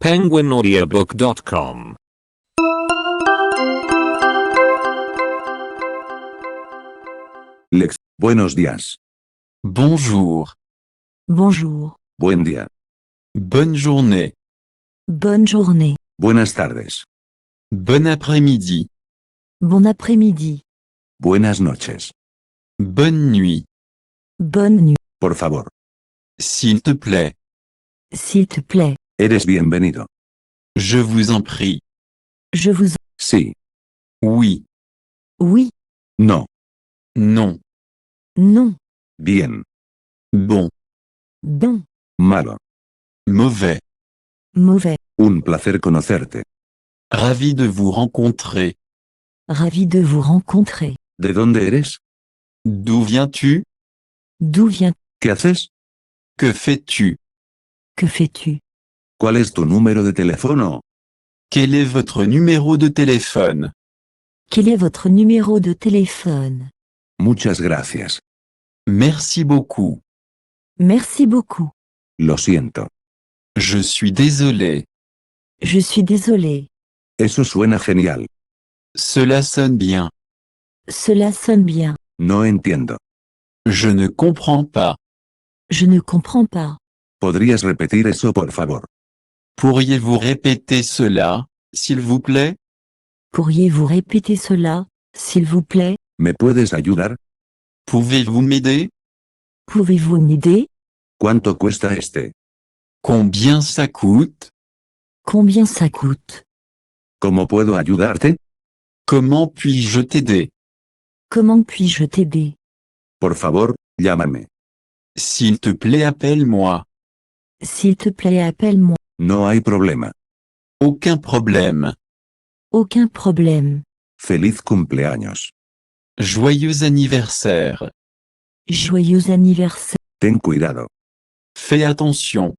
penguinaudiobook.com. Buenos días. Bonjour. Bonjour. Buen día. Bonne journée. Bonne journée. Buenas tardes. Bon après-midi. Bon après-midi. Buenas noches. Bonne nuit. Bonne nuit. Por favor. S'il te plaît. S'il te plaît. Eres bienvenido. Je vous en prie. Je vous... Sí. Oui. Oui. No. Non. Non. Bien. Bon. Bon. Malo. Mauvais. Mauvais. Un placer conocerte. Ravi de vous rencontrer. Ravi de vous rencontrer. ¿De dónde eres? D'où viens-tu? D'où viens... ¿Qué haces? Que fais-tu? Que fais-tu? ¿Cuál es tu número de teléfono? Quel est votre numéro de téléphone? Quel est votre numéro de téléphone? Muchas gracias. Merci beaucoup. Merci beaucoup. Lo siento. Je suis désolé. Je suis désolé. Eso suena genial. Cela sonne bien. Cela sonne bien. No entiendo. Je ne comprends pas. Je ne comprends pas. ¿Podrías repetir eso por favor? Pourriez-vous répéter cela, s'il vous plaît? Pourriez-vous répéter cela, s'il vous plaît? ¿Me puedes ayudar? Pouvez-vous m'aider? Pouvez-vous m'aider? ¿Cuánto cuesta este? Combien ça coûte? Combien ça coûte? ¿Cómo puedo ayudarte? Comment puis-je t'aider? Comment puis-je t'aider? Por favor, llámame. S'il te plaît, appelle-moi. S'il te plaît, appelle-moi. No hay problema. Aucun problème. Aucun problème. Feliz cumpleaños. Joyeux anniversaire. Joyeux anniversaire. Ten cuidado. Fais attention.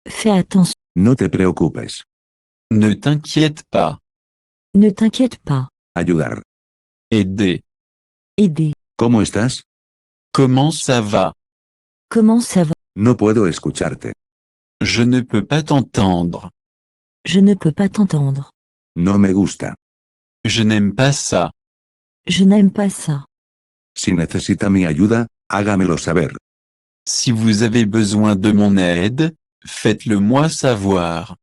Fais attention. No te preocupes. Ne t'inquiète pas. Ne t'inquiète pas. Ayudar. Aider. Aider. ¿Cómo estás? Comment ça va? Comment ça va? No puedo escucharte. Je ne peux pas t'entendre. Je ne peux pas t'entendre. No me gusta. Je n'aime pas ça. Je n'aime pas ça. Si necesita mi ayuda, hágamelo saber. Si vous avez besoin de mon aide, faites-le moi savoir.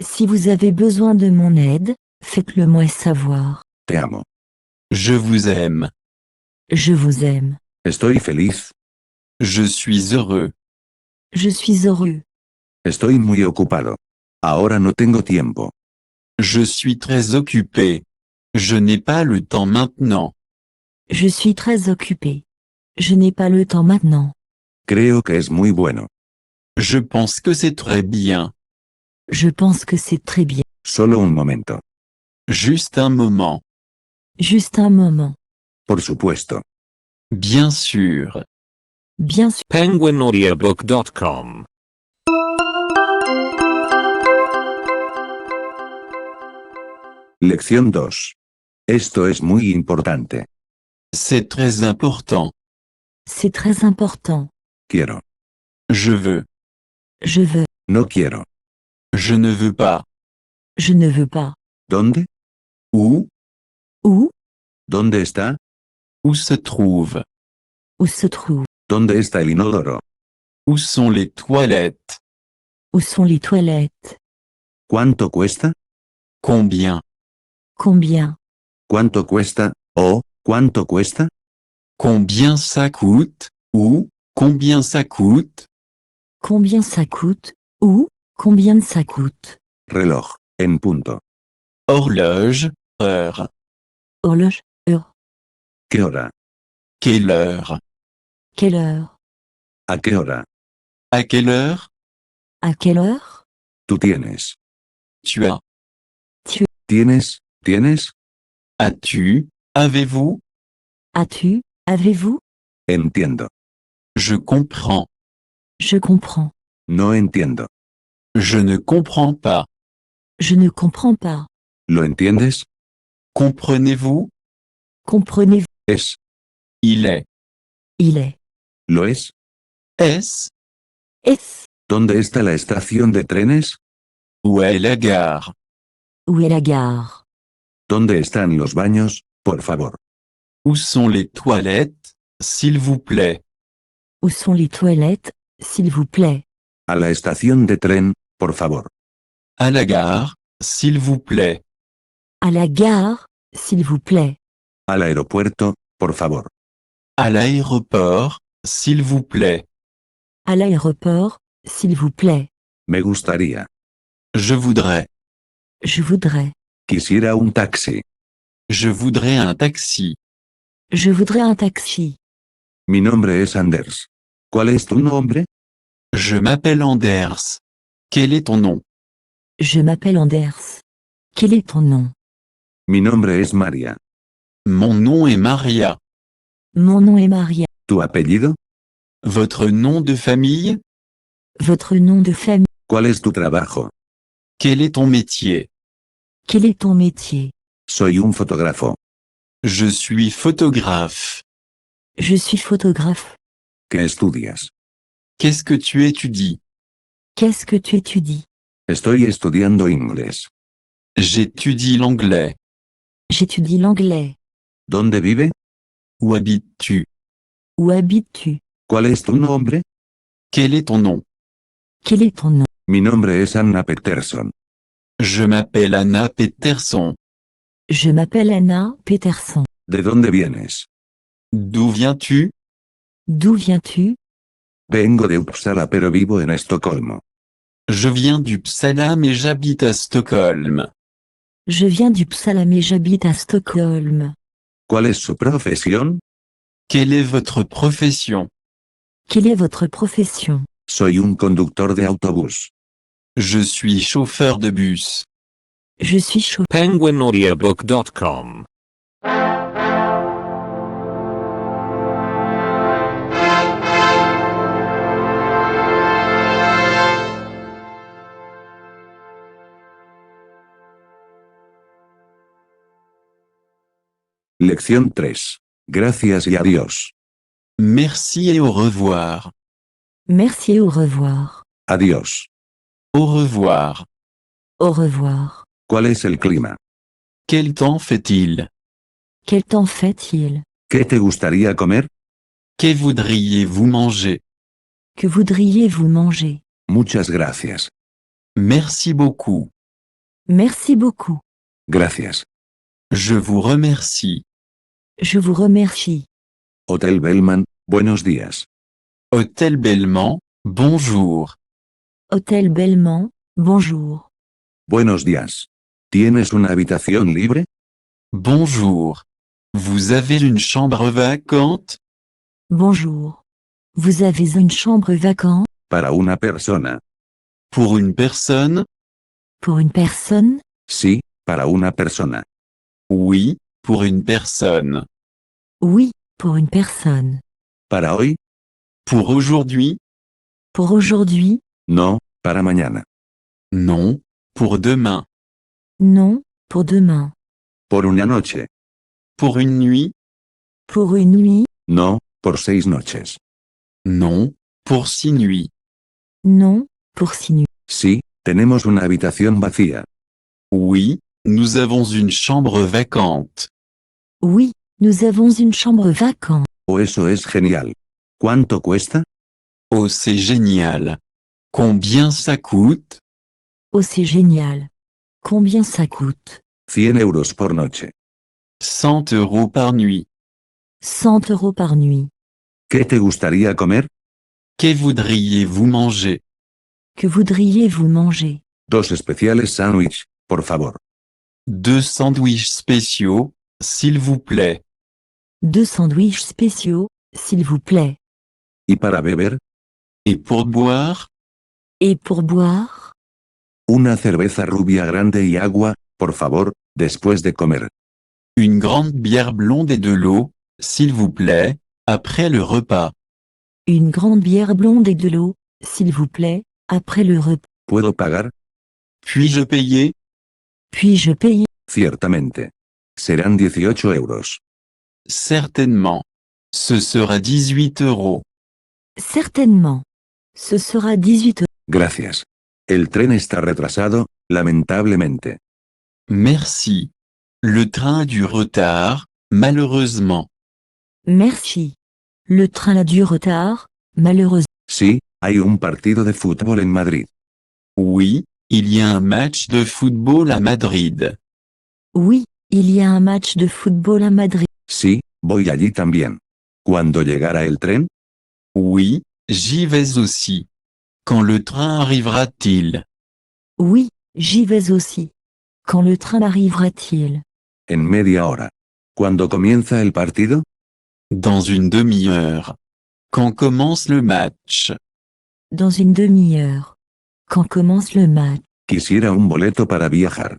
Si vous avez besoin de mon aide, faites-le moi savoir. Te amo. Je vous aime. Je vous aime. Estoy feliz. Je suis heureux. Je suis heureux. Estoy muy ocupado. Ahora no tengo tiempo. Je suis très occupé. Je n'ai pas le temps maintenant. Je suis très occupé. Je n'ai pas le temps maintenant. Creo que es muy bueno. Je pense que c'est très bien. Je pense que c'est très bien. Solo un momento. Juste un moment. Juste un moment. Por supuesto. Bien sûr. Bien sûr. penguinaudiobook.com. Lección 2. Esto es muy importante. C'est très important. C'est très important. Quiero. Je veux. Je veux. No quiero. Je ne veux pas. Je ne veux pas. ¿Dónde? Où? Où? ¿Dónde está? Où se trouve? Où se trouve? ¿Dónde está el inodoro? Où sont les toilettes? Où sont les toilettes? ¿Cuánto cuesta? Combien? Combien? ¿Cuánto cuesta? Oh, ¿cuánto cuesta? Combien ça coûte? Ou, combien ça coûte? Combien ça coûte? Où? Combien ça coûte? Reloj. En punto. Horloge, heure. Horloge, heure. ¿Qué hora? Quelle heure? Quelle heure? ¿A qué hora? À quelle heure? À quelle heure? Tú tienes. Tu as. ¿Tienes? ¿Tienes? As-tu? Avez-vous? As-tu? Avez-vous? Entiendo. Je comprends. Je comprends. No entiendo. Je ne comprends pas. Je ne comprends pas. ¿Lo entiendes? Comprenez-vous? Comprenez-vous? Es. Il est. Il est. ¿Lo es? Est-ce? Est-ce? ¿Dónde está la estación de trenes? Où est la gare? Où est la gare? ¿Dónde están los baños, por favor? Où sont les toilettes, s'il vous plaît? Où sont les toilettes, s'il vous plaît? A la estación de tren, por favor. À la gare, s'il vous plaît. À la gare, s'il vous plaît. Al aeropuerto, por favor. À l'aéroport, s'il vous plaît. À l'aéroport, s'il vous plaît. Me gustaría. Je voudrais. Je voudrais. Quisiera un taxi. Je voudrais un taxi. Je voudrais un taxi. Mi nombre es Anders. ¿Cuál es tu nombre? Je m'appelle Anders. Quel est ton nom? Je m'appelle Anders. Quel est ton nom? Mi nombre es María. Mon nom est Maria. Mon nom est Maria. ¿Tu apellido? Votre nom de famille? Votre nom de famille. ¿Cuál es tu trabajo? Quel est ton métier? Quel est ton métier? Soy un fotógrafo. Je suis photographe. Je suis photographe. ¿Qué estudias? Qu'est-ce que tu étudies? Qu'est-ce que tu étudies? Estoy estudiando inglés. J'étudie l'anglais. J'étudie l'anglais. ¿Dónde vive? Où habites-tu? Où habites-tu? ¿Cuál es tu nombre? Quel est ton nom? Quel est ton nom? Mi nombre es Anna Peterson. Je m'appelle Anna Peterson. Je m'appelle Anna Peterson. ¿De dónde vienes? D'où viens-tu? D'où viens-tu? Vengo de Uppsala pero vivo en Estocolmo. Je viens d'Uppsala mais j'habite à Stockholm. Je viens d'Uppsala mais j'habite à Stockholm. ¿Cuál es su profesión? Quelle est votre profession? Quelle est votre profession? Soy un conductor de autobús. Je suis chauffeur de bus. Je suis chaud. penguinaudiobook.com Lección 3. Gracias y adiós. Merci et au revoir. Merci et au revoir. Adiós. Au revoir. Au revoir. ¿Cuál es el clima? Quel temps fait-il? Quel temps fait-il? ¿Qué te gustaría comer? Que voudriez-vous manger? Que voudriez-vous manger? Muchas gracias. Merci beaucoup. Merci beaucoup. Gracias. Je vous remercie. Je vous remercie. Hotel Bellman, buenos días. Hôtel Belmont, bonjour. Hôtel Belmont, bonjour. Buenos días. ¿Tienes una habitación libre? Bonjour. Vous avez une chambre vacante? Bonjour. Vous avez une chambre vacante? Para una persona. Pour une personne? Pour une personne? Sí, para una persona. Oui, pour une personne. Oui, pour une personne. Para hoy? Pour aujourd'hui? Pour aujourd'hui? No, para mañana. Non, pour demain. Non, pour demain. Por una noche. Pour une nuit? Pour une nuit? No, por 6 noches. Non, pour 6 nuits. Non, pour 6 nuits. Sí, tenemos una habitación vacía. Oui, nous avons une chambre vacante. Oui, nous avons une chambre vacante. Oh, eso es genial. ¿Cuánto cuesta? Oh, c'est génial. Combien ça coûte? Oh, c'est génial. Combien ça coûte? 100 euros por noche. 100 € par nuit. 100 euros par nuit. ¿Qué te gustaría comer? Que voudriez-vous manger? Que voudriez-vous manger? 2 especiales sándwich, por favor. 2 sandwichs spéciaux, s'il vous plaît. 2 sandwichs spéciaux, s'il vous plaît. ¿Y para beber? Et pour boire? Et pour boire? Una cerveza rubia grande y agua, por favor, después de comer. Une grande bière blonde et de l'eau, s'il vous plaît, après le repas. Une grande bière blonde et de l'eau, s'il vous plaît, après le repas. ¿Puedo pagar? Puis-je payer? Puis-je payer? Ciertamente. Serán 18 euros. Certainement. Ce sera 18 €. Certainement. Ce sera 18 euros. Gracias. El tren está retrasado, lamentablemente. Merci. Le train a du retard, malheureusement. Merci. Le train a du retard, malheureusement. Sí, hay un partido de fútbol en Madrid. Oui, il y a un match de football à Madrid. Oui, il y a un match de football à Madrid. Sí, voy allí también. ¿Cuándo llegará el tren? Oui, j'y vais aussi. Quand le train arrivera-t-il? Oui, j'y vais aussi. Quand le train arrivera-t-il? En media hora. ¿Cuándo comienza el partido? Dans une demi-heure. Quand commence le match? Dans une demi-heure. Quand commence le match? Quisiera un boleto para viajar.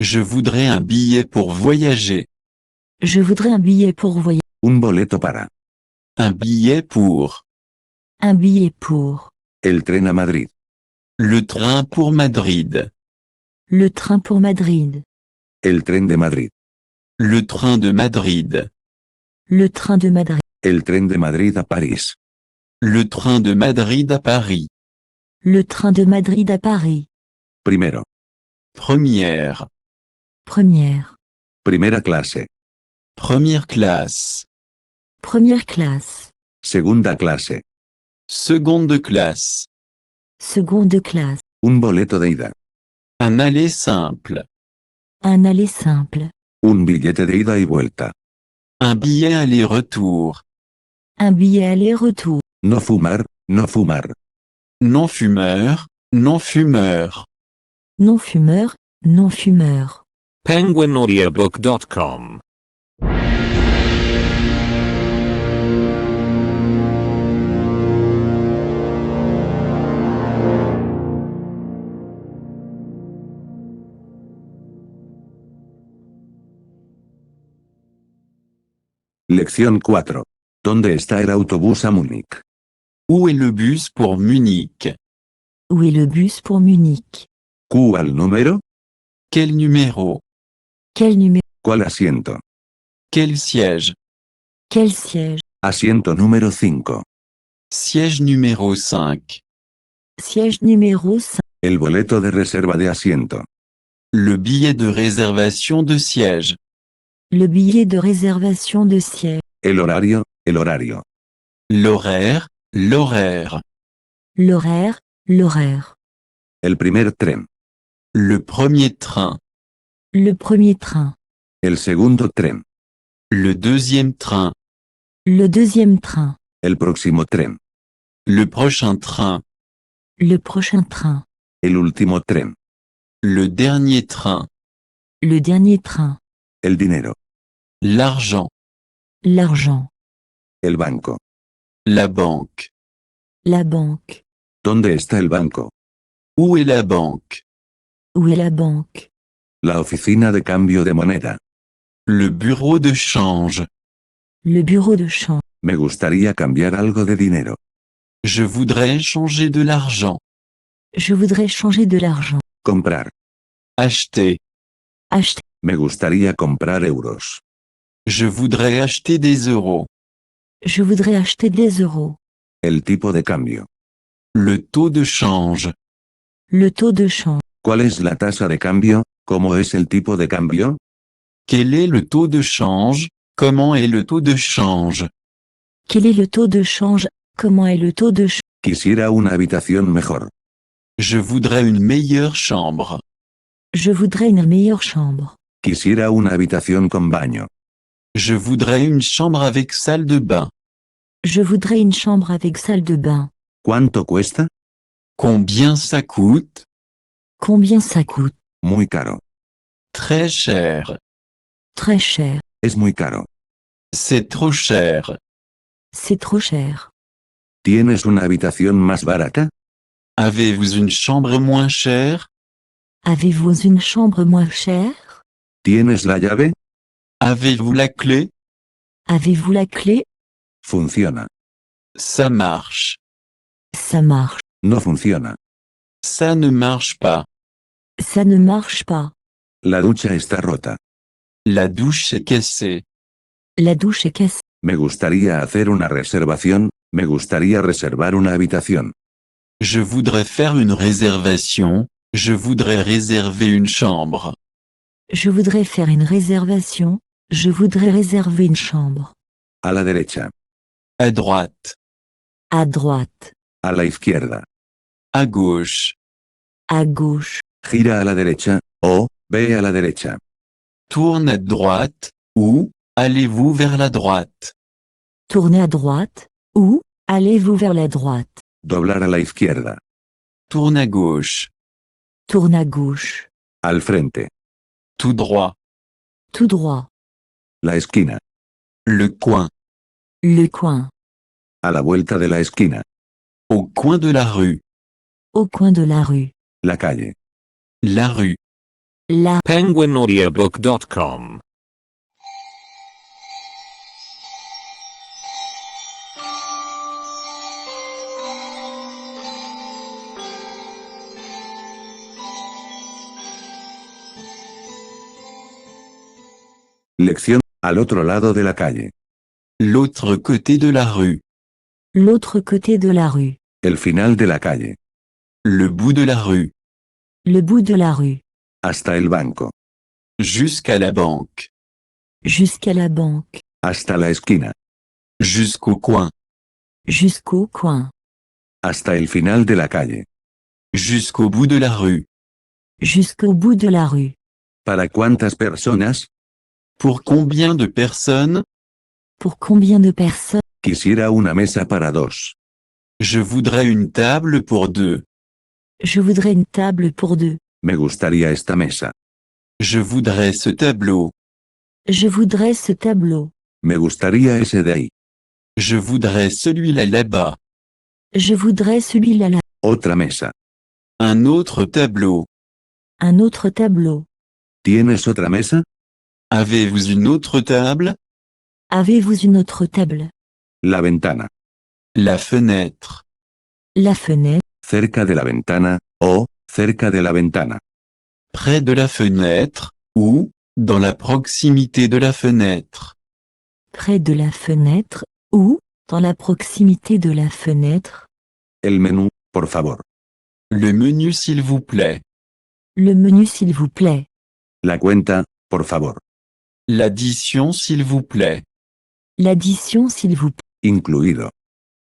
Je voudrais un billet pour voyager. Je voudrais un billet pour voyager. Un boleto para. Un billet pour. Un billet pour. El tren a Madrid. Le train pour Madrid. Le train pour Madrid. El tren de Madrid. Le train de Madrid. Le train de Madrid. El tren de Madrid a París. Le train de Madrid à Paris. Le train de Madrid à Paris. Primero. Première. Première. Primera clase. Première classe. Première classe. Segunda clase. Seconde classe. Seconde classe. Un boleto de ida. Un aller simple. Un aller simple. Un billete de ida y vuelta. Un billet aller-retour. Un billet aller-retour. No fumar, no fumar. Non-fumeur, non-fumeur. Non-fumeur, non-fumeur. penguinaudiobook.com Lección 4. ¿Dónde está el autobús a Múnich? Où est le bus pour Munich? Où est le bus pour Munich? Q al número. Quel numéro? Quel numéro? ¿Cuál asiento? Quel siège? Quel siège? Asiento número 5. Siège numéro 5. Siège numéro 5. El boleto de reserva de asiento. Le billet de réservation de siège. Le billet de réservation de siège. El horario, el horario. L'horaire, l'horaire. L'horaire, l'horaire. El primer tren. Le premier train. Le premier train. El segundo tren. Le deuxième train. Le deuxième train. El próximo tren. Le prochain train. Le prochain train. El último tren. Le dernier train. Le dernier train. El dinero. L'argent. L'argent. El banco. La banque. La banque. ¿Dónde está el banco? Où est la banque? Où est la banque? La oficina de cambio de moneda. Le bureau de change. Le bureau de change. Me gustaría cambiar algo de dinero. Je voudrais changer de l'argent. Je voudrais changer de l'argent. Comprar. Acheter. Acheter. Me gustaría comprar euros. Je voudrais acheter des euros. Je voudrais acheter des euros. El tipo de cambio. Le taux de change. Le taux de change. ¿Cuál es la tasa de cambio? ¿Cómo es el tipo de cambio? Quel est le taux de change? Comment est le taux de change? Quel est le taux de change? Comment est le taux de change? Quisiera una habitación mejor. Je voudrais une meilleure chambre. Je voudrais une meilleure chambre. Quisiera una habitación con baño. Je voudrais une chambre avec salle de bain. Je voudrais une chambre avec salle de bain. ¿Cuánto cuesta? Combien ça coûte? Combien ça coûte? Muy caro. Très cher. Très cher. Es muy caro. C'est trop cher. C'est trop cher. ¿Tienes una habitación más barata? Avez-vous une chambre moins chère? Avez-vous une chambre moins chère? ¿Tienes la llave? Avez-vous la clé? Avez-vous la clé? Funciona. Ça marche. Ça marche. No funciona. Ça ne marche pas. Ça ne marche pas. La ducha está rota. La douche est cassée. La douche est cassée. Me gustaría hacer una reservación. Me gustaría reservar una habitación. Je voudrais faire une réservation, je voudrais réserver une chambre. Je voudrais faire une réservation, je voudrais réserver une chambre. A la derecha. À droite, À droite, A la izquierda. à gauche, à gauche, Gira a la derecha, o, ve a la derecha. tourne à droite, ou, allez-vous vers la droite. tournez à droite, ou, allez-vous vers la droite. Doblar a la izquierda. Tourne à gauche, Tourne à gauche, Al frente. tout droit, tout droit, La esquina. le coin, le coin, A la vuelta de la esquina. au coin de la rue, au coin de la rue, La calle. la rue. la penguinaudiobook.com Lección. Al otro lado de la calle. L'autre côté de la rue, l'autre côté de la rue, El final de la calle. le bout de la rue, le bout de la rue, Hasta el banco. jusqu'à la banque, jusqu'à la banque, Hasta la esquina. jusqu'au coin, jusqu'au coin, Hasta el final de la calle. jusqu'au bout de la rue. jusqu'au bout de la rue. ¿Para cuántas personas? Pour combien de personnes? Pour combien de personnes? Quisiera una mesa para dos. Je voudrais une table pour deux. Je voudrais une table pour deux. Me gustaría esta mesa. Je voudrais ce tableau. Je voudrais ce tableau. Me gustaría ese de ahí. Je voudrais celui-là là-bas. Je voudrais celui-là là. Otra mesa. Un autre tableau. Un autre tableau. ¿Tienes otra mesa? Avez-vous une autre table? Avez-vous une autre table? La ventana. La fenêtre. La fenêtre. Cerca de la ventana, o, cerca de la ventana. Près de la fenêtre, ou, dans la proximité de la fenêtre. Près de la fenêtre, ou, dans la proximité de la fenêtre. El menú, por favor. Le menu s'il vous plaît. Le menu s'il vous plaît. La cuenta, por favor. L'addition s'il vous plaît. L'addition s'il vous plaît. Incluido.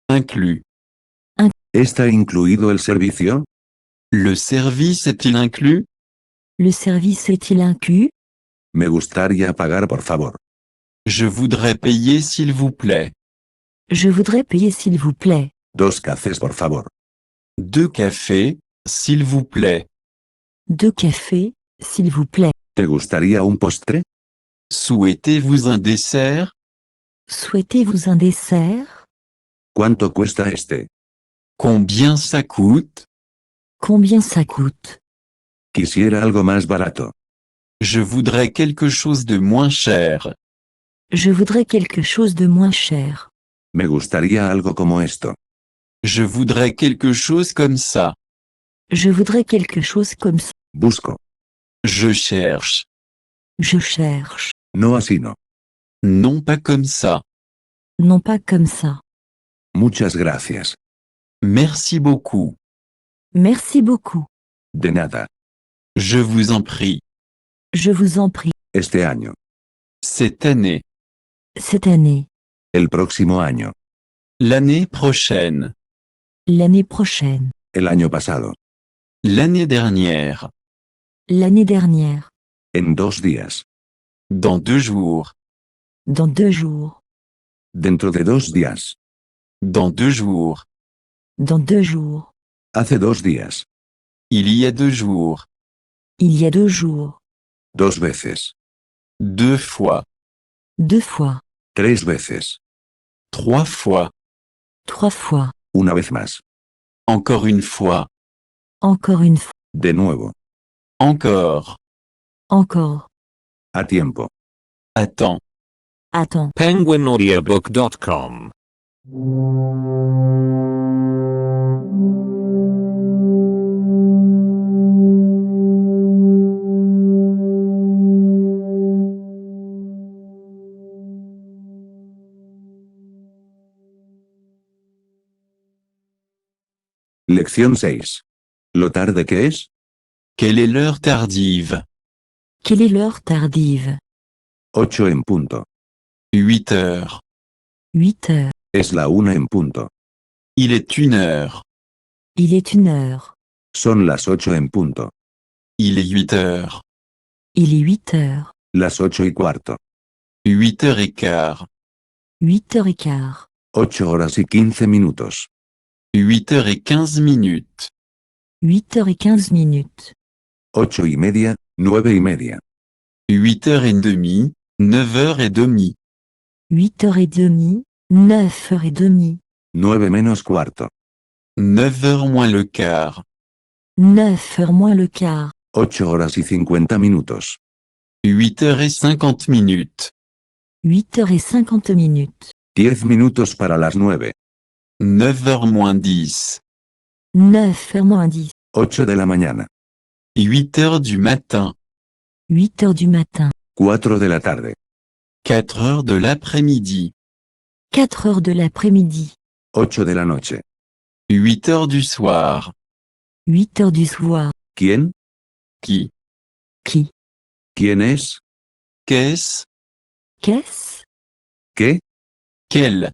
Inclus. ¿Está incluido el servicio? Le service est-il inclus? Le service est-il inclus? Me gustaría pagar por favor. Je voudrais payer s'il vous plaît. Je voudrais payer s'il vous plaît. 2 cafés por favor. 2 cafés, s'il vous plaît. 2 cafés, s'il vous plaît. ¿Te gustaría un postre? Souhaitez-vous un dessert? Souhaitez-vous un dessert? ¿Cuánto cuesta este? Combien ça coûte? Combien ça coûte? Quisiera algo más barato. Je voudrais quelque chose de moins cher. Je voudrais quelque chose de moins cher. Me gustaría algo como esto. Je voudrais quelque chose comme ça. Je voudrais quelque chose comme ça. Busco. Je cherche. Je cherche. No así no. Non pas comme ça. Non pas comme ça. Muchas gracias. Merci beaucoup. Merci beaucoup. De nada. Je vous en prie. Je vous en prie. Este año. Cette année. Cette année. El próximo año. L'année prochaine. L'année prochaine. El año pasado. L'année dernière. L'année dernière. En 2 días. Dans 2 jours. Dans 2 jours. Dentro de 2 días. Dans 2 jours. Dans 2 jours. Hace 2 días. Il y a 2 jours. Il y a 2 jours. 2 veces. 2 fois. 2 fois. 3 veces. 3 fois. 3 fois. Una vez más. Encore une fois. Encore une fois. De nuevo. Encore. Encore. A tiempo. Attends. Attends. penguinaudiobook.com Lección 6. ¿Lo tarde que es? Quelle est l'heure tardive? Quelle est l'heure tardive? 8 en punto. 8 heures. 8 heures. Es la 1 en punto. Il est 1 heure. Il est 1 heure. Son las 8 en punto. Il est 8 heures. Il est 8 heures. Las 8:15. 8 heures et quart. 8 heures et quart. 8 horas y 15 minutos. 8 heures et 15 minutes. 8 heures et 15 minutes. 8:30, 9:30. 8 heures et demie. 9 heures et demie. 8 heures et demie. 9 heures et demie. 9 menos cuarto. 9 heures moins le quart. 9 heures moins le quart. 8 horas y 50 minutos. 8 heures et 50 minutes. 8 heures et 50 minutes. 10 minutos para las 9. 9 heures moins 10. 9 heures moins 10. 8 de la mañana. 8 heures du matin. 8 heures du matin. 4 de la tarde. 4 heures de l'après-midi. 4 heures de l'après-midi. 8 de la noche. 8 heures du soir. 8 heures du soir. ¿Quién? Qui? Qui? ¿Quién es? Qu'est-ce? Qu'est-ce? ¿Qué? Quel?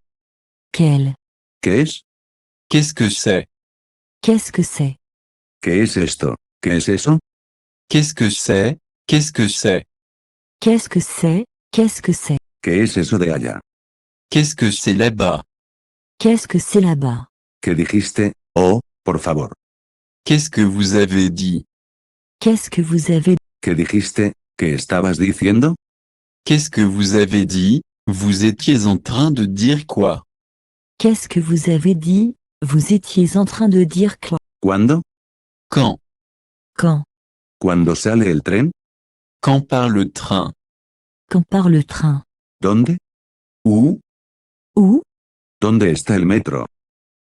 Quel? ¿Qué es? Qu'est-ce que c'est? Qu'est-ce que c'est? ¿Qué es esto? ¿Qué es eso? Qu'est-ce que c'est? Qu'est-ce que c'est? Qu'est-ce que c'est? Qu'est-ce que c'est? ¿Qué es eso de allá? Qu'est-ce que c'est là-bas? Qu'est-ce que c'est là-bas? ¿Qué dijiste? Oh, por favor. Qu'est-ce que vous avez dit? Qu'est-ce que vous avez? ¿Qué dijiste? ¿Qué estabas diciendo? Qu'est-ce que vous avez dit? Vous étiez en train de dire quoi? Qu'est-ce que vous avez dit? Vous étiez en train de dire quoi? ¿Cuándo? Quand? Quand? ¿Cuándo sale el tren? Quand part le train? Quand part le train? ¿Dónde? Où? Où? ¿Dónde está el metro?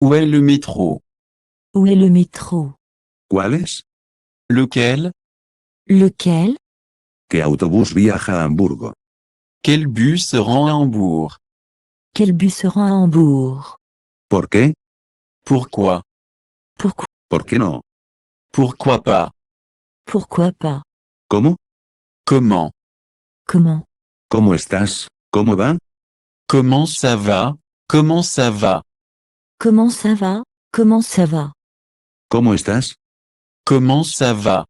Où est le métro? Où est le métro? ¿Cuáles? Lequel? Lequel? ¿Qué autobús viaja a Hamburgo? Quel bus se rend à Hambourg? Quel bus se rend à Hambourg? ¿Por qué? Pourquoi? Pourquoi? ¿Por qué no? Pourquoi pas? Pourquoi pas? ¿Cómo? Comment? Comment? ¿Cómo estás? ¿Cómo va? Comment ça va? Comment ça va? Comment ça va? Comment ça va? ¿Cómo estás? Comment ça va?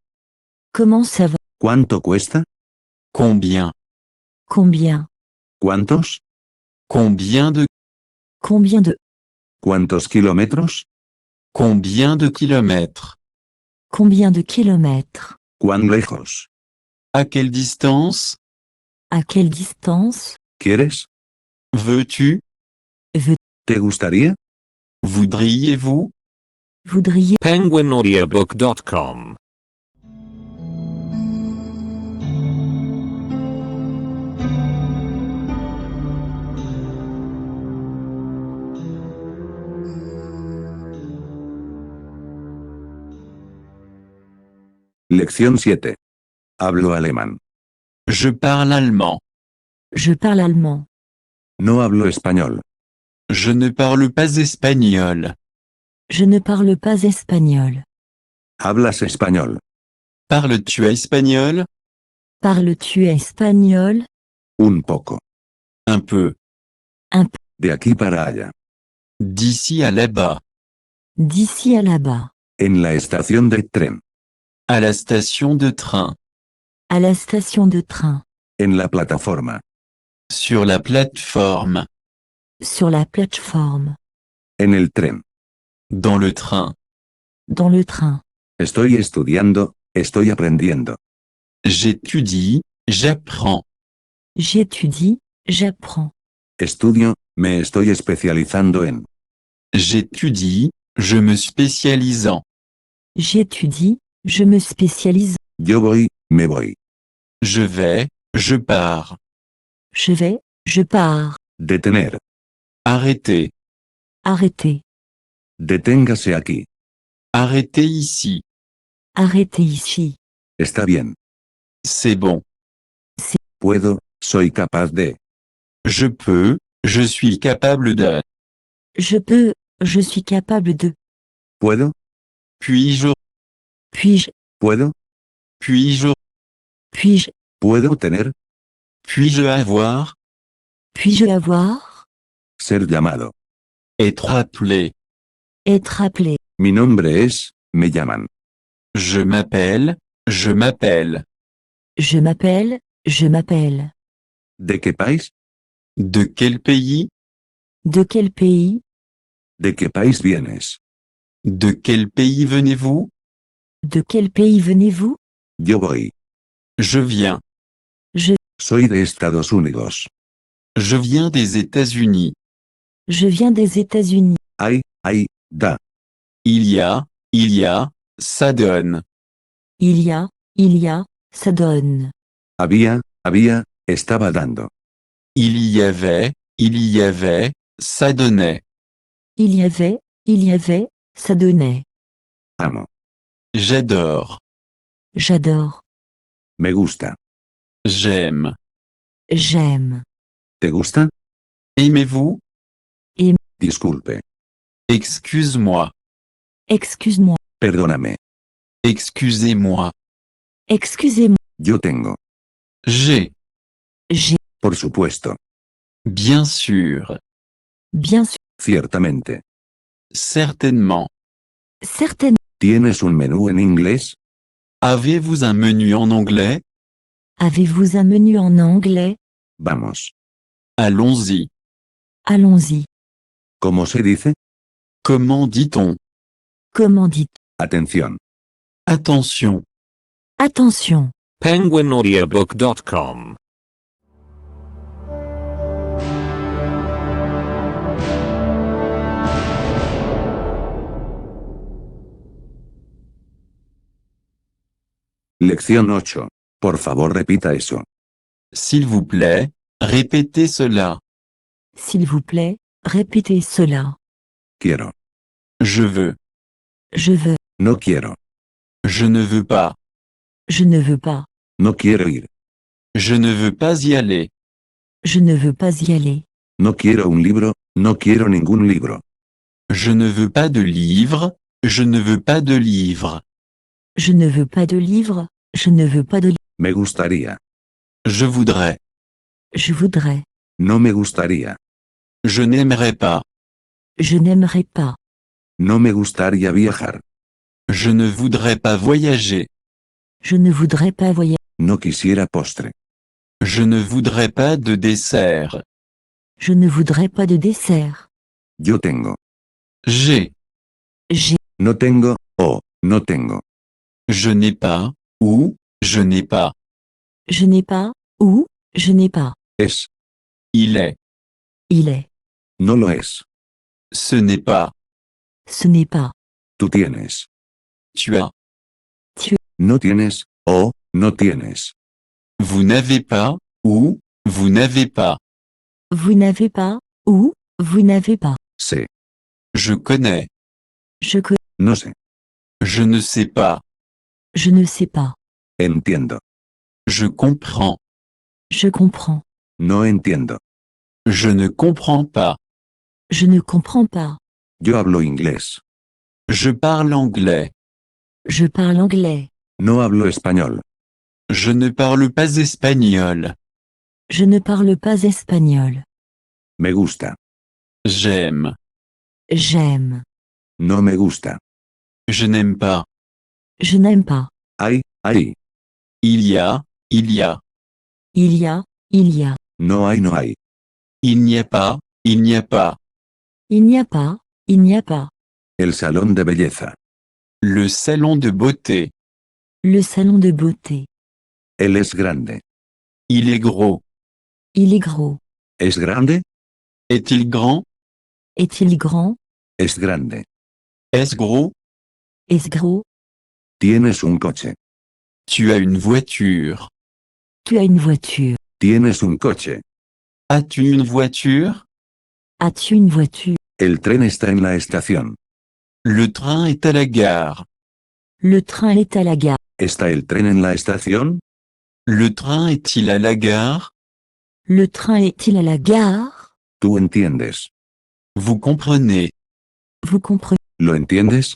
Comment ça va? ¿Cuánto cuesta? Combien? Combien? ¿Cuántos? Combien de ¿Cuántos kilómetros? Combien de kilomètres? Combien de kilomètres? ¿Cuán lejos? À quelle distance? À quelle distance? ¿Quieres? Veux-tu? ¿Te gustaría? Voudriez-vous? Voudriez? penguinaudiobook.com Lección 7. Hablo alemán. Je parle allemand. Je parle allemand. No hablo español. Je ne parle pas espagnol. Je ne parle pas espagnol. ¿Hablas español? Parles-tu espagnol? Parles-tu espagnol? Un poco. Un peu. De aquí para allá. D'ici à là-bas. D'ici à là-bas. En la estación de tren. À la station de train. À la station de train. En la plataforma. Sur la plateforme. Sur la plateforme. En el tren. Dans le train. Dans le train. Estoy estudiando, estoy aprendiendo. J'étudie, j'apprends. J'étudie, j'apprends. Estudio, me estoy especializando en. J'étudie, je me spécialise en. J'étudie, je me spécialise. Yo voy, me voy. Je vais, je pars. Je vais, je pars. Detener. Arrêtez. Arrêtez. Deténgase aquí. Arrêtez ici. Arrêtez ici. Está bien. C'est bon. Puedo, soy capaz de. Je peux, je suis capable de. Je peux, je suis capable de. Puedo, Puis-je, Puis-je, ¿Puedo? puis-je, puis-je, ¿Puedo tener? puis-je avoir, puis-je avoir, Ser llamado. être appelé. être appelé. Mi nombre es, me llaman. Je m'appelle, je m'appelle. Je m'appelle, je m'appelle. ¿De qué país? De quel pays? De quel pays? ¿De qué país vienes? De quel pays venez-vous? De quel pays venez-vous? Yo voy. Je viens. Soy de Estados Unidos. Je viens des États-Unis. Je viens des États-Unis. Hay, da. Il y a, ça donne. Il y a, ça donne. Había, estaba dando. Il y avait, ça donnait. Il y avait, ça donnait. Amo. J'adore. J'adore. Me gusta. J'aime. J'aime. ¿Te gusta? Aimez-vous? Disculpe. Excuse-moi. Excuse-moi. Perdóname. Excusez-moi. Excusez-moi. Yo tengo. J'ai. J'ai, Por supuesto. Bien sûr. bien sûr, Ciertamente. Certainement. certainement. ¿Tienes un menú en inglés? Avez-vous un menu en anglais? Avez-vous un menu en anglais? Vamos. Allons-y. Allons-y. ¿Cómo se dice? Comment dit-on? Comment dites? Atención. Attention. Attention. penguinaudiobook.com Lección 8. Por favor repita eso. S'il vous plaît, répétez cela. S'il vous plaît, répétez cela. Quiero. Je veux. Je veux. No quiero. Je ne veux pas. Je ne veux pas. No quiero ir. Je ne veux pas y aller. Je ne veux pas y aller. No quiero un libro, no quiero ningún libro. Je ne veux pas de livre. Je ne veux pas de livre. Je ne veux pas de livre. Je ne veux pas de livre. Me gustaría. Je voudrais. Je voudrais. No me gustaría. Je n'aimerais pas. Je n'aimerais pas. No me gustaría viajar. Je ne voudrais pas voyager. Je ne voudrais pas voyager. No quisiera postre. Je ne voudrais pas de dessert. Je ne voudrais pas de dessert. Yo tengo. J'ai. J'ai. No tengo, o, no tengo. Je n'ai pas, ou, je n'ai pas. Je n'ai pas, ou, je n'ai pas. Es. Il est. Il est. No lo es. Ce n'est pas. Ce n'est pas. Tú tienes. Tu as. No tienes, o, no tienes. Vous n'avez pas, ou, vous n'avez pas. Vous n'avez pas, ou, vous n'avez pas. Sé. Je connais. Je connais. No sé. Je ne sais pas. Je ne sais pas. Entiendo. Je comprends. Je comprends. No entiendo. Je ne comprends pas. Je ne comprends pas. Yo hablo inglés. Je parle anglais. Je parle anglais. No hablo español. Je ne parle pas espagnol. Je ne parle pas espagnol. Me gusta. J'aime. J'aime. No me gusta. Je n'aime pas. Je n'aime pas. Hay, Il y a, il y a. Il y a, il y a. no hay, no hay. Il n'y a pas, il n'y a pas. Il n'y a pas, il n'y a pas. El salón de belleza. Le salon de beauté. Le salon de beauté. Él es grande. Il est gros. Il est gros. ¿Es grande? Est-il grand? Est-il grand? Es grande. Est-ce gros? Est-ce gros? Tienes un coche. Tu as une voiture. Tu as une voiture. Tienes un coche. As-tu une voiture? As-tu une voiture? El tren está en la estación. Le train est à la gare. Le train est à la gare. ¿Está el tren en la estación? Le train est-il à la gare? Le train est-il à la gare? Tú entiendes. Vous comprenez. Vous comprenez? ¿Lo entiendes?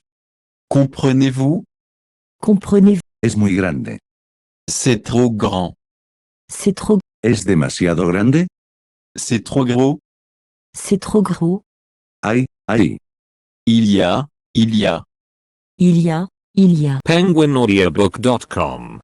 Comprenez-vous? Comprenez-vous? Es muy grande. C'est trop grand. C'est trop, Es demasiado grande. C'est trop gros. c'est trop gros. Hay. Il y a. Il y a, il y a. penguinaudiobook.com.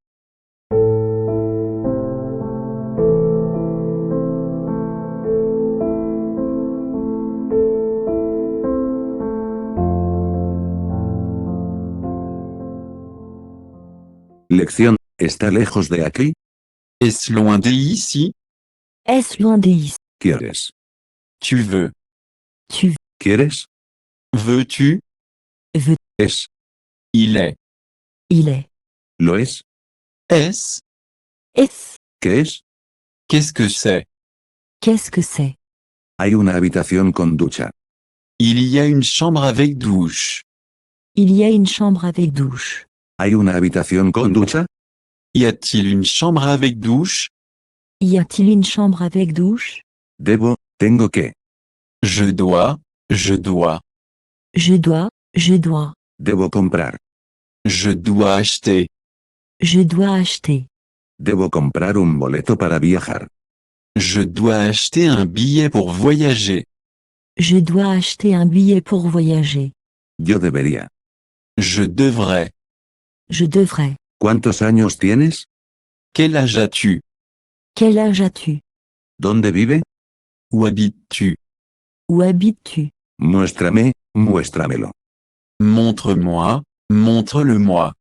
Lección. ¿Está lejos de aquí? Est-ce loin d'ici? Est-ce loin d'ici? ¿Quieres? Tu veux. Tu ¿Quieres? Veux-tu? veux, Es. Il est. il est. ¿Lo es? Est-ce? Est-ce? ¿Qué es? Qu'est-ce que c'est? Qu'est-ce que c'est? Hay una habitación con ducha. Il y a une chambre avec douche. Il y a une chambre avec douche. ¿Hay una habitación con ducha? Y a-t-il une chambre avec douche? Y a-t-il une chambre avec douche? Tengo que. Je dois. Je dois. Je dois. Debo comprar. Je dois acheter. Je dois acheter. Debo comprar un boleto para viajar. Je dois acheter un billet pour voyager. Je dois acheter un billet pour voyager. Yo debería. Je devrais. Je devrais. ¿Cuántos años tienes? Quel âge as-tu? Quel âge as-tu? ¿Dónde vive? Où habites-tu? Où habites-tu? Muéstramelo. Montre-moi. Montre-le-moi.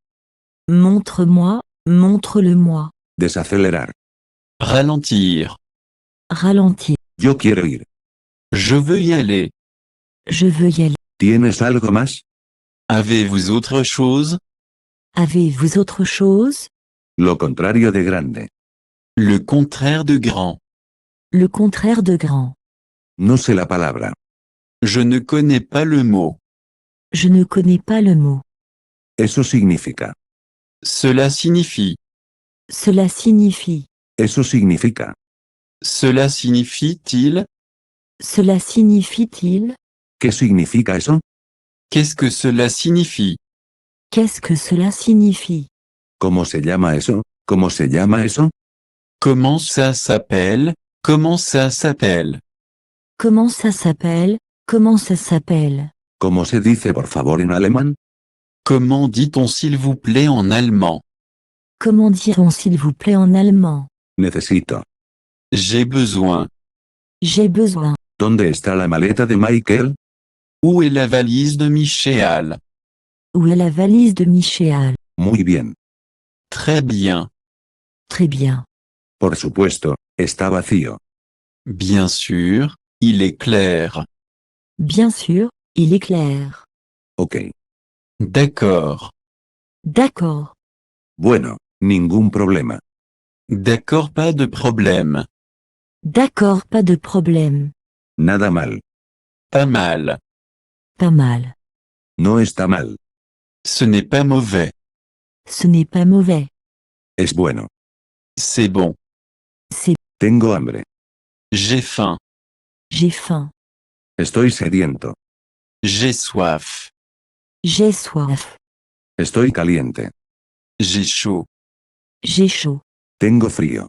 Montre-moi, montre-le-moi. Desacelerar. Ralentir. Ralentir. Yo quiero ir. Je veux y aller. Je veux y aller. ¿Tienes algo más? Avez-vous autre chose? Avez-vous autre chose? Lo contrario de grande. Le contraire de grand. Le contraire de grand. No sé la palabra. Je ne connais pas le mot. Je ne connais pas le mot. Eso significa. Cela signifie. Cela signifie. Eso significa. Cela signifie-t-il? Cela signifie-t-il? ¿Qué significa eso? Qu'est-ce que cela signifie? Qu'est-ce que cela signifie? ¿Cómo se llama eso? ¿Cómo se llama eso? Comment ça s'appelle? Comment ça s'appelle? Comment ça s'appelle? Comment ça s'appelle? ¿Cómo se dice por favor en alemán? Comment dit-on s'il vous plaît en allemand? Comment dirons s'il vous plaît en allemand? Necesito. J'ai besoin. J'ai besoin. ¿Dónde está la maleta de Michael? Où est la valise de Michel? Où est la valise de Michel? Muy bien. Très bien. Très bien. Por supuesto, está vacío. Bien sûr, il est clair. Bien sûr, il est clair. Ok. D'accord. D'accord. Bueno, ningún problema. D'accord, pas de problème. D'accord, pas de problème. Nada mal. Pas mal. Pas mal. No está mal. Ce n'est pas mauvais. Ce n'est pas mauvais. Es bueno. C'est bon. C'est. Tengo hambre. J'ai faim. J'ai faim. Estoy sediento. J'ai soif. J'ai soif. Estoy caliente. J'ai chaud. J'ai chaud. Tengo frío.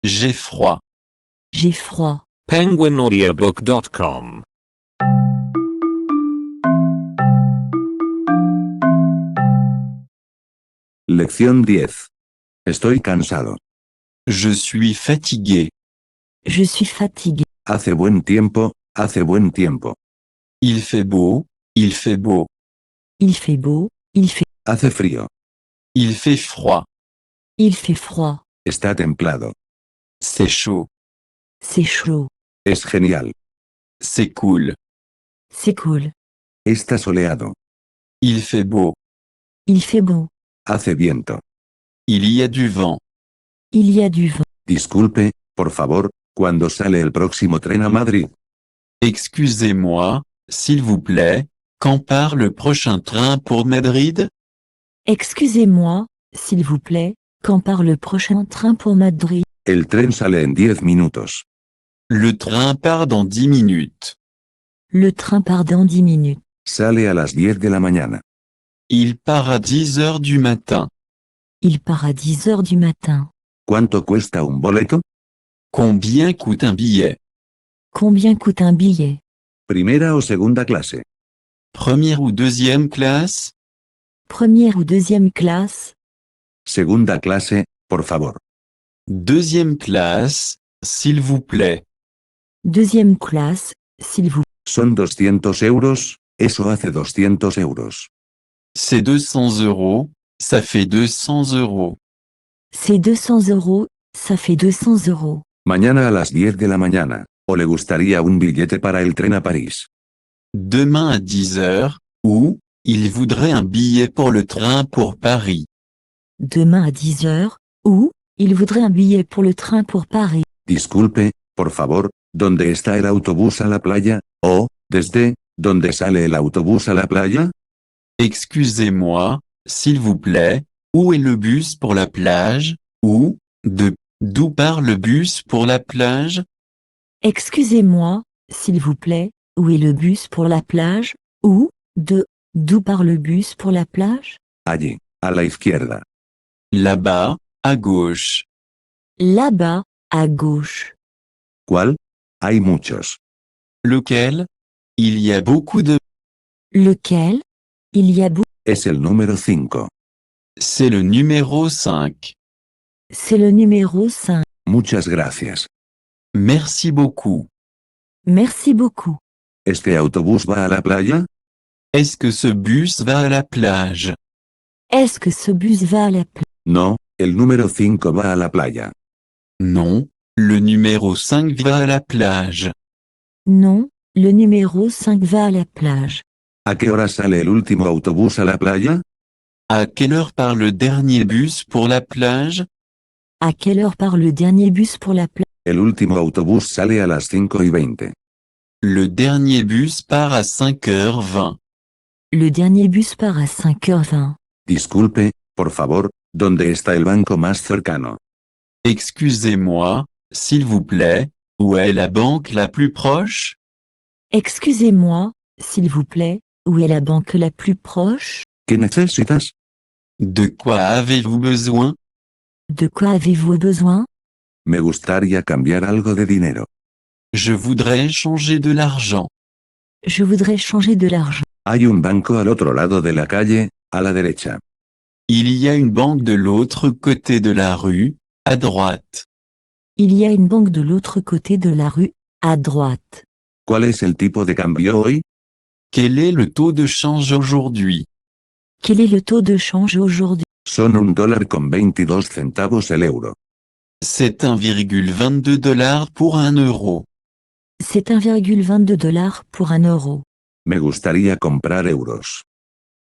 J'ai froid. J'ai froid. penguinaudiobook.com. Lección 10. Estoy cansado. Je suis fatigué. Je suis fatigué. Hace buen tiempo, hace buen tiempo. Il fait beau. Il fait beau. Il fait beau. Il fait. Hace frío. Il fait froid. Il fait froid. Está templado. C'est chaud. C'est chaud. Es genial. C'est cool. C'est cool. Está soleado. Il fait beau. Il fait beau. Hace viento. Il y a du vent. Il y a du vent. Disculpe, por favor, ¿cuándo sale el próximo tren a Madrid? Excusez-moi, s'il vous plaît, quand part le prochain train pour Madrid? Excusez-moi, s'il vous plaît, quand part le prochain train pour Madrid? El tren sale en 10 minutos. Le train part dans 10 minutes. Le train part dans 10 minutes. Sale a las 10 de la mañana. Il part à 10 heures du matin. Il part à 10 heures du matin. ¿Cuánto cuesta un boleto? Combien coûte un billet? Combien coûte un billet? ¿Primera o segunda clase? Première ou deuxième classe? Première ou deuxième classe? Segunda clase, por favor. Deuxième classe, s'il vous plaît. Deuxième classe, s'il vous plaît. Son 200 euros, eso hace 200 euros. C'est 200 euros, ça fait 200 euros. C'est 200 euros, ça fait 200 euros. Mañana a las 10 de la mañana. ¿O le gustaría un billete para el tren a París? Demain à 10 heures, ou, il voudrait un billet pour le train pour Paris. Demain à 10 heures, ou, il voudrait un billet pour le train pour Paris. Disculpe, por favor, ¿dónde está el autobús a la playa? O, desde, ¿dónde sale el autobús a la playa? Excusez-moi, s'il vous plaît, où est le bus pour la plage? Ou, d'où part le bus pour la plage? Excusez-moi, s'il vous plaît, où est le bus pour la plage? Ou, d'où part le bus pour la plage? Allí, a la izquierda. Là-bas, à gauche. Là-bas, à gauche. ¿Cuál? Hay muchos. Lequel? Il y a beaucoup de... Lequel? Il y a beaucoup. Es el número 5. C'est le numéro 5. C'est le numéro 5. Muchas gracias. Merci beaucoup. Merci beaucoup. ¿Este autobús va a la playa? Est-ce que ce bus va à la plage? Est-ce que ce bus va à la plage? No, el número 5 va a la playa. Non, le numéro 5 va à la plage. Non, le numéro 5 va à la plage. ¿A qué hora sale el último autobús a la playa? À quelle heure part le dernier bus pour la plage? À quelle heure part le dernier bus pour la plage? El último autobús sale a las 5:20. Le dernier bus part à 5h20. Le dernier bus part à 5h20. Disculpe, por favor, ¿dónde está el banco más cercano? Excusez-moi, s'il vous plaît, où est la banque la plus proche? Excusez-moi, s'il vous plaît, où est la banque la plus proche? ¿Qué necesitas? De quoi avez-vous besoin? De quoi avez-vous besoin? Me gustaría cambiar algo de dinero. Je voudrais changer de l'argent. Je voudrais changer de l'argent. Hay un banco al otro lado de la calle, a la derecha. Il y a une banque de l'autre côté de la rue, à droite. Il y a une banque de l'autre côté de la rue, à droite. ¿Cuál es el tipo de cambio hoy? Quel est le taux de change aujourd'hui? Quel est le taux de change aujourd'hui? Son $1.22 el euro. C'est 1,22 $ pour 1 euro. C'est 1,22 $ pour 1 euro. Me gustaría comprar euros.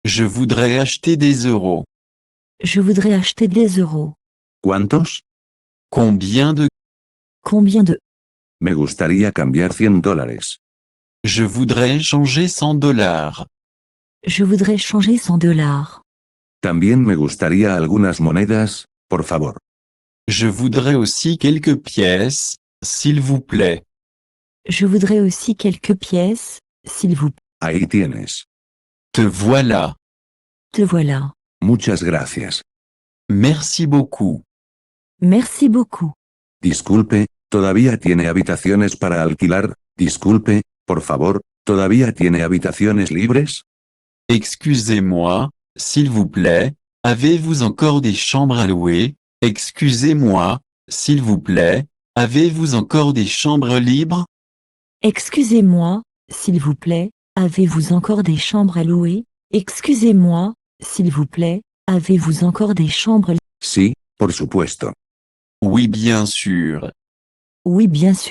Je voudrais acheter des euros. Je voudrais acheter des euros. ¿Cuántos? Combien de... Combien de... Me gustaría cambiar $100. Je voudrais changer 100 $. Je voudrais changer 100 $. También me gustaría algunas monedas, por favor. Je voudrais aussi quelques pièces, s'il vous plaît. Je voudrais aussi quelques pièces, s'il vous plaît. Ahí tienes. Te voilà. Te voilà. Muchas gracias. Merci beaucoup. Merci beaucoup. Disculpe, ¿todavía tiene habitaciones para alquilar? Disculpe, por favor, ¿todavía tiene habitaciones libres? Excusez-moi, s'il vous plaît, avez-vous encore des chambres à louer? Excusez-moi, s'il vous plaît, avez-vous encore des chambres libres? Excusez-moi, s'il vous plaît, avez-vous encore des chambres à louer? Excusez-moi, s'il vous plaît, avez-vous encore des chambres? Sí, por supuesto. Oui, bien sûr. Oui, bien sûr.